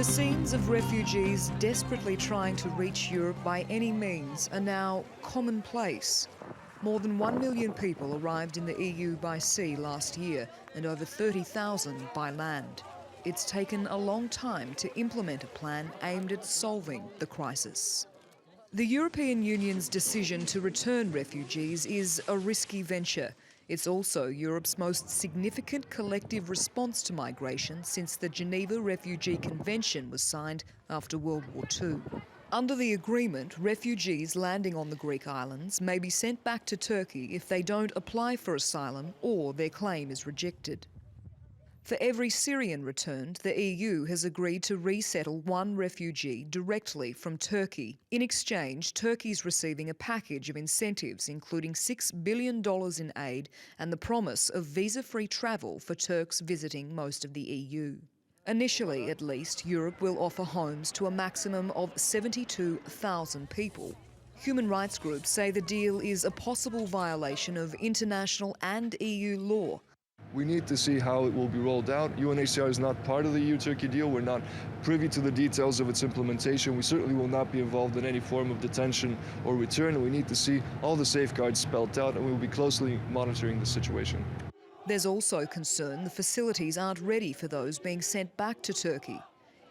scenes of refugees desperately trying to reach Europe by any means are now commonplace. More than 1 million people arrived in the EU by sea last year and over 30,000 by land. It's taken a long time to implement a plan aimed at solving the crisis. The European Union's decision to return refugees is a risky venture. It's also Europe's most significant collective response to migration since the Geneva Refugee Convention was signed after World War II. Under the agreement, refugees landing on the Greek islands may be sent back to Turkey if they don't apply for asylum or their claim is rejected. For every Syrian returned, the EU has agreed to resettle one refugee directly from Turkey. In exchange, Turkey's receiving a package of incentives, including $6 billion in aid and the promise of visa-free travel for Turks visiting most of the EU. Initially, at least, Europe will offer homes to a maximum of 72,000 people. Human rights groups say the deal is a possible violation of international and EU law. We need to see how it will be rolled out. UNHCR is not part of the EU-Turkey deal. We're not privy to the details of its implementation. We certainly will not be involved in any form of detention or return. We need to see all the safeguards spelled out, and we will be closely monitoring the situation. There's also concern the facilities aren't ready for those being sent back to Turkey.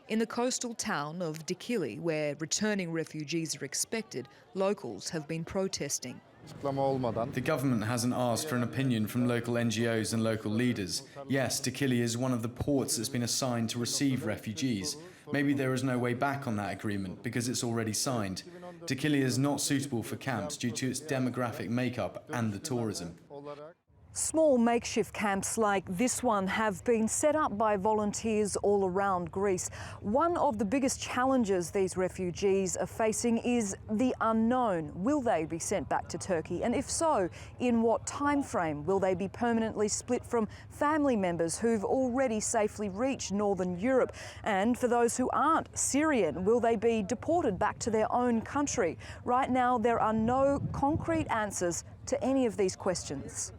In the coastal town of Dikili, where returning refugees are expected, locals have been protesting. The government hasn't asked for an opinion from local NGOs and local leaders. Yes, Dikili is one of the ports that's been assigned to receive refugees. Maybe there is no way back on that agreement because it's already signed. Dikili is not suitable for camps due to its demographic makeup and the tourism. Small makeshift camps like this one have been set up by volunteers all around Greece. One of the biggest challenges these refugees are facing is the unknown. Will they be sent back to Turkey? And if so, in what time frame? Will they be permanently split from family members who've already safely reached northern Europe? And for those who aren't Syrian, will they be deported back to their own country? Right now, there are no concrete answers to any of these questions.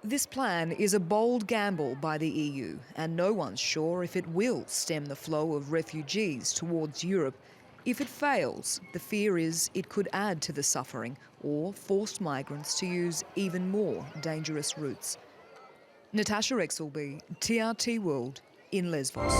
This plan is a bold gamble by the EU, and no one's sure if it will stem the flow of refugees towards Europe. If it fails, the fear is it could add to the suffering or force migrants to use even more dangerous routes. Natasha Exelby, TRT World, in Lesbos.